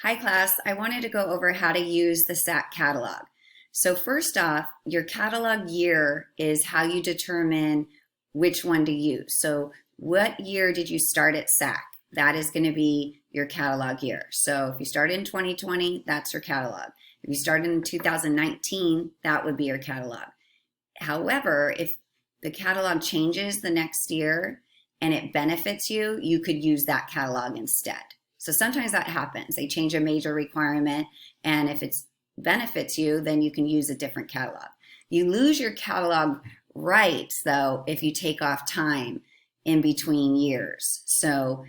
Hi class, I wanted to go over how to use the SAC catalog. So first off, your catalog year is how you determine which one to use. So what year did you start at SAC? That is going to be your catalog year. So if you started in 2020, that's your catalog. If you started in 2019, that would be your catalog. However, if the catalog changes the next year and it benefits you, you could use that catalog instead. So sometimes that happens. They change a major requirement, and if it benefits you, then you can use a different catalog. You lose your catalog rights, though, if you take off time in between years. So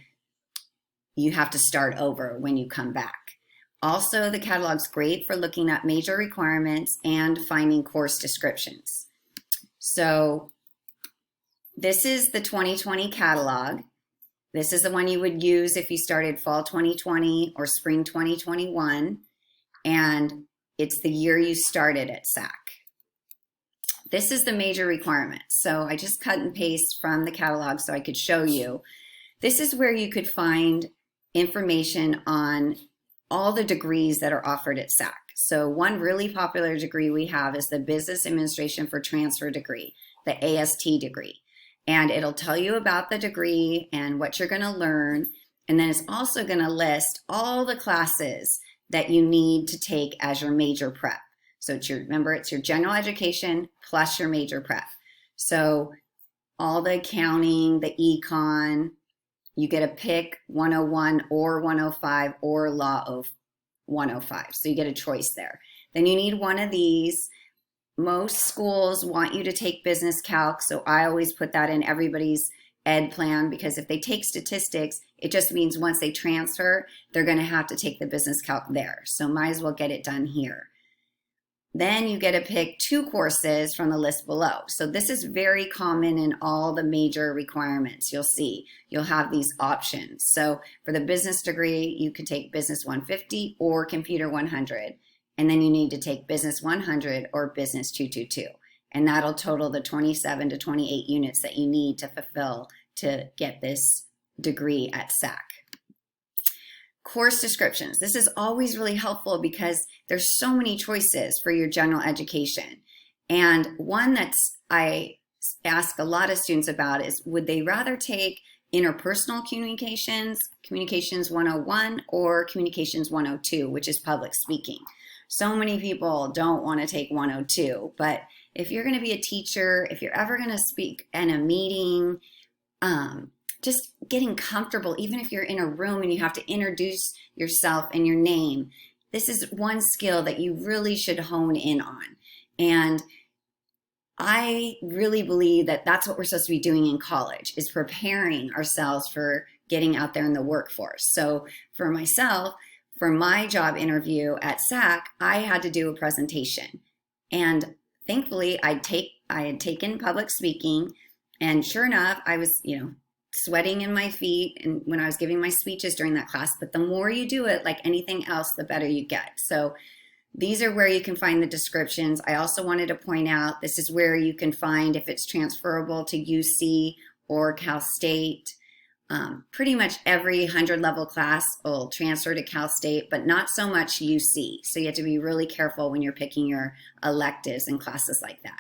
you have to start over when you come back. Also, the catalog's great for looking at major requirements and finding course descriptions. So this is the 2020 catalog. This is the one you would use if you started fall 2020 or spring 2021, and it's the year you started at SAC. This is the major requirements. So I just cut and paste from the catalog so I could show you. This is where you could find information on all the degrees that are offered at SAC. So one really popular degree we have is the Business Administration for Transfer degree, the AST degree. And it'll tell you about the degree and what you're going to learn. And then it's also going to list all the classes that you need to take as your major prep. So remember, it's your general education plus your major prep. So all the accounting, the econ, you get to pick 101 or 105 or law 105. So you get a choice there. Then you need one of these. Most schools want you to take business calc, so I always put that in everybody's ed plan, because if they take statistics, it just means once they transfer, they're going to have to take the business calc there. So might as well get it done here. Then you get to pick 2 courses from the list below. So this is very common in all the major requirements. You'll see, you'll have these options. So for the business degree, you can take Business 150 or Computer 100. And then you need to take Business 100 or Business 222. And that'll total the 27 to 28 units that you need to fulfill to get this degree at SAC. Course descriptions. This is always really helpful because there's so many choices for your general education. And one that's I ask a lot of students about is, would they rather take interpersonal communications, Communications 101, or Communications 102, which is public speaking. So many people don't want to take 102, but if you're going to be a teacher, if you're ever going to speak in a meeting, just getting comfortable, even if you're in a room and you have to introduce yourself and your name, this is one skill that you really should hone in on. And I really believe that that's what we're supposed to be doing in college, is preparing ourselves for getting out there in the workforce. So for myself, for my job interview at SAC, I had to do a presentation. And thankfully, I had taken public speaking, and sure enough, I was, sweating in my feet and when I was giving my speeches during that class. But the more you do it, like anything else, the better you get. So these are where you can find the descriptions. I also wanted to point out, this is where you can find if it's transferable to UC or Cal State. Pretty much every 100-level class will transfer to Cal State, but not so much UC. So you have to be really careful when you're picking your electives and classes like that.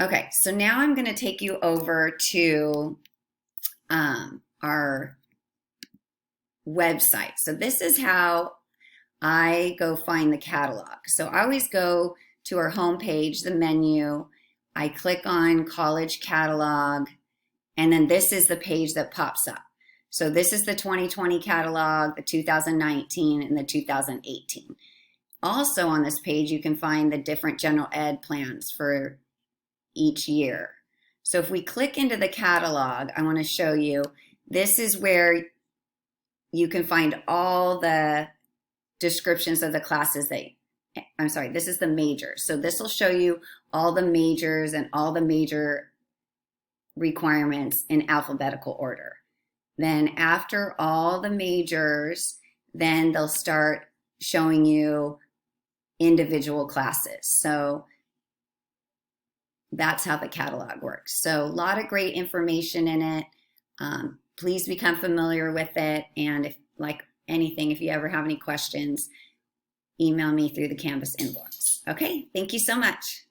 Okay, so now I'm going to take you over to our website. So this is how I go find the catalog. So I always go to our homepage, the menu. I click on College Catalog, and then this is the page that pops up. So this is the 2020 catalog, the 2019, and the 2018. Also on this page, you can find the different general ed plans for each year. So if we click into the catalog, I want to show you, this is where you can find all the descriptions of the classes this is the majors. So this will show you all the majors and all the major requirements in alphabetical order. Then after all the majors, then they'll start showing you individual classes. So that's how the catalog works. So a lot of great information in it. Please become familiar with it. And if, like anything. If you ever have any questions, email me through the Canvas inbox. Okay, thank you so much.